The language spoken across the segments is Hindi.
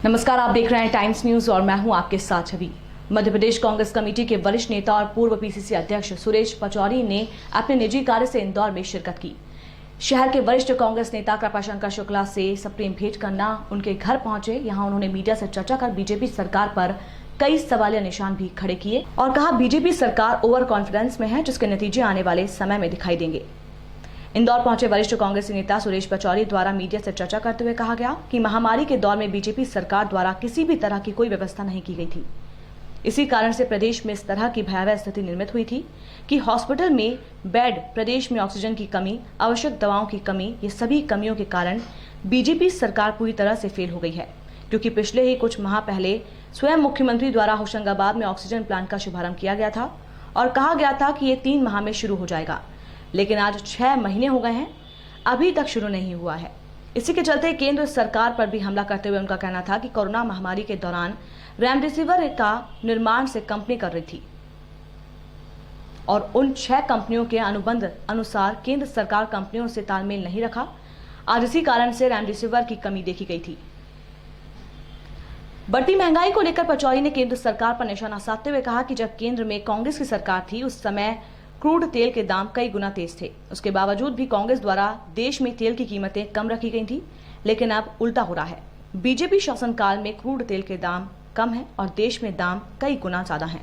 नमस्कार, आप देख रहे हैं टाइम्स न्यूज और मैं हूं आपके साथ छवि। मध्य प्रदेश कांग्रेस कमेटी के वरिष्ठ नेता और पूर्व पीसीसी अध्यक्ष सुरेश पचौरी ने अपने निजी कार्य से इंदौर में शिरकत की। शहर के वरिष्ठ कांग्रेस नेता कृपाशंकर शुक्ला से सप्रेम भेंट करना उनके घर पहुंचे। यहां उन्होंने मीडिया से चर्चा कर बीजेपी सरकार पर कई सवालिया निशान भी खड़े किए और कहा बीजेपी सरकार ओवर कॉन्फिडेंस में है, जिसके नतीजे आने वाले समय में दिखाई देंगे। इंदौर पहुंचे वरिष्ठ कांग्रेसी नेता सुरेश पचौरी द्वारा मीडिया से चर्चा करते हुए कहा गया कि महामारी के दौर में बीजेपी सरकार द्वारा किसी भी तरह की कोई व्यवस्था नहीं की गई थी। इसी कारण से प्रदेश में इस तरह की भयावह स्थिति निर्मित हुई थी कि हॉस्पिटल में बेड, प्रदेश में ऑक्सीजन की कमी, आवश्यक दवाओं की कमी, ये सभी कमियों के कारण बीजेपी सरकार पूरी तरह से फेल हो गई है। क्योंकि पिछले ही कुछ माह पहले स्वयं मुख्यमंत्री द्वारा होशंगाबाद में ऑक्सीजन प्लांट का शुभारंभ किया गया था और कहा गया था कि ये 3 माह में शुरू हो जाएगा, लेकिन आज 6 महीने हो गए हैं, अभी तक शुरू नहीं हुआ है। इसी के चलते केंद्र सरकार पर भी हमला करते हुए उनका कहना था कि कोरोना महामारी के दौरान रेमडेसिविर का निर्माण से कंपनी कर रही थी और उन 6 कंपनियों के अनुबंध अनुसार केंद्र सरकार कंपनियों से तालमेल नहीं रखा। आज इसी कारण से रेमडेसिविर की कमी देखी गई थी। बढ़ती महंगाई को लेकर पचौरी ने केंद्र सरकार पर निशाना साधते हुए कहा कि जब केंद्र में कांग्रेस की सरकार थी उस समय क्रूड तेल के दाम कई गुना तेज थे। उसके बावजूद भी कांग्रेस द्वारा देश में तेल की कीमतें कम रखी गई थी, लेकिन अब उल्टा हो रहा है। बीजेपी शासनकाल में क्रूड तेल के दाम कम हैं और देश में दाम कई गुना ज्यादा हैं।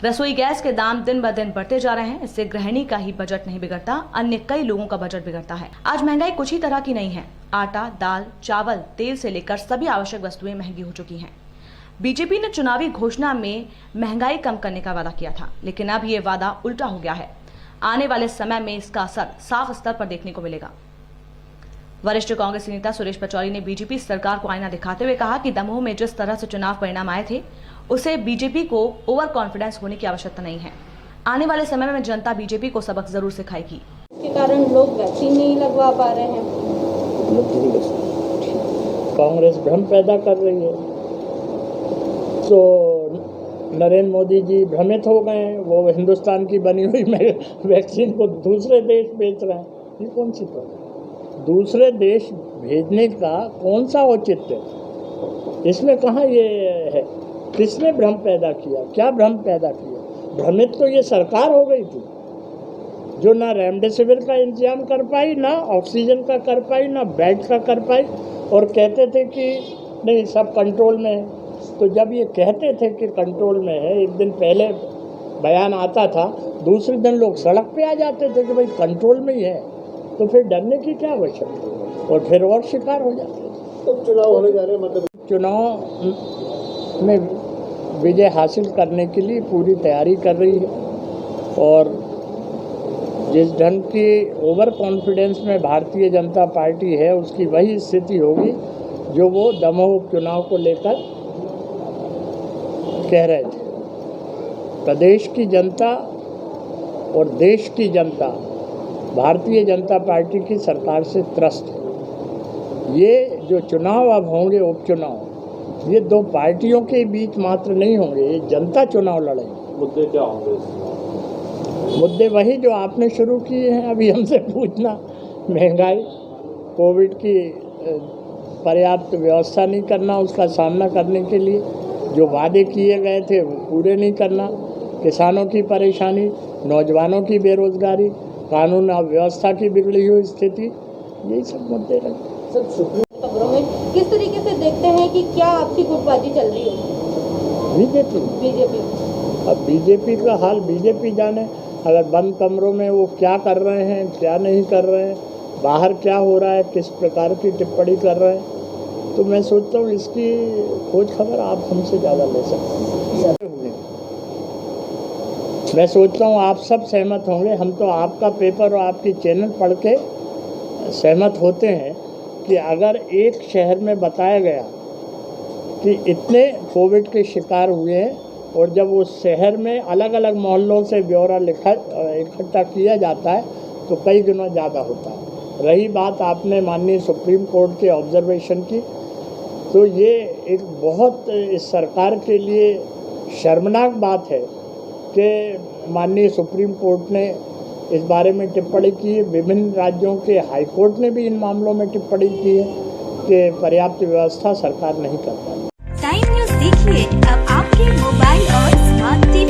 रसोई गैस के दाम दिन ब दिन बढ़ते जा रहे हैं। इससे गृहिणी का ही बजट नहीं बिगड़ता, अन्य कई लोगों का बजट बिगड़ता है। आज महंगाई कुछ ही तरह की नहीं है। आटा, दाल, चावल, तेल से लेकर सभी आवश्यक वस्तुएं महंगी हो चुकी हैं। बीजेपी ने चुनावी घोषणा में महंगाई कम करने का वादा किया था, लेकिन अब ये वादा उल्टा हो गया है। आने वाले समय में इसका असर साफ स्तर पर देखने को मिलेगा। वरिष्ठ कांग्रेसी नेता सुरेश पचौरी ने बीजेपी सरकार को आईना दिखाते हुए कहा कि दमोह में जिस तरह से चुनाव परिणाम आए थे, उसे बीजेपी को ओवर कॉन्फिडेंस होने की आवश्यकता नहीं है। आने वाले समय में जनता बीजेपी को सबक जरूर सिखाएगी। के कारण लोग वैक्सीन नहीं लगवा पा रहे हैं। कांग्रेस भ्रम पैदा कर रही है, तो नरेंद्र मोदी जी भ्रमित हो गए हैं। वो हिंदुस्तान की बनी हुई वैक्सीन को दूसरे देश बेच रहे हैं। ये कौन सी बात? दूसरे देश भेजने का कौन सा औचित्य? इसमें कहाँ ये है? किसने भ्रम पैदा किया? क्या भ्रम पैदा किया? भ्रमित तो ये सरकार हो गई थी, जो ना रेमडेसिविर का इंतजाम कर पाई, ना ऑक्सीजन का कर पाई, ना बेड का कर पाई, और कहते थे कि नहीं सब कंट्रोल में है। तो जब ये कहते थे कि कंट्रोल में है, एक दिन पहले बयान आता था, दूसरे दिन लोग सड़क पे आ जाते थे कि भाई कंट्रोल में ही है, तो फिर डरने की क्या आवश्यकता, और फिर और शिकार हो जाते थे। तो चुनाव होने जा रहे हैं, मतलब चुनाव में विजय हासिल करने के लिए पूरी तैयारी कर रही है, और जिस ढंग की ओवर कॉन्फिडेंस में भारतीय जनता पार्टी है, उसकी वही स्थिति होगी जो वो दमोह उपचुनाव को लेकर कह रहे थे। प्रदेश की जनता और देश की जनता भारतीय जनता पार्टी की सरकार से त्रस्त है। ये जो चुनाव अब होंगे, उपचुनाव, ये 2 पार्टियों के बीच मात्र नहीं होंगे, ये जनता चुनाव लड़ेगी। मुद्दे क्या होंगे? मुद्दे वही जो आपने शुरू किए हैं अभी हमसे पूछना। महंगाई, कोविड की पर्याप्त व्यवस्था नहीं करना, उसका सामना करने के लिए जो वादे किए गए थे वो पूरे नहीं करना, किसानों की परेशानी, नौजवानों की बेरोजगारी, कानून और व्यवस्था की बिगड़ी हुई स्थिति, यही सब मुद्दे रहे। खबरों में किस तरीके से देखते हैं कि क्या आपसी गुटबाजी चल रही है? बीजेपी अब बीजेपी का हाल बीजेपी जाने। अगर बंद कमरों में वो क्या कर रहे हैं, क्या नहीं कर रहे हैं, बाहर क्या हो रहा है, किस प्रकार की टिप्पणी कर रहे हैं, तो मैं सोचता हूँ इसकी खोज खबर आप हमसे ज़्यादा ले सकते हैं। मैं सोचता हूँ आप सब सहमत होंगे। हम तो आपका पेपर और आपकी चैनल पढ़ के सहमत होते हैं कि अगर एक शहर में बताया गया कि इतने कोविड के शिकार हुए हैं, और जब उस शहर में अलग अलग मोहल्लों से ब्यौरा इकट्ठा किया जाता है तो कई गुना ज़्यादा होता है। रही बात आपने माननीय सुप्रीम कोर्ट के ऑब्जर्वेशन की, तो ये एक बहुत इस सरकार के लिए शर्मनाक बात है कि माननीय सुप्रीम कोर्ट ने इस बारे में टिप्पणी की है। विभिन्न राज्यों के हाई कोर्ट ने भी इन मामलों में टिप्पणी की है उसके पर्याप्त व्यवस्था सरकार नहीं कर पाती। टाइम न्यूज देखिए अब आपके मोबाइल और स्मार्ट टीवी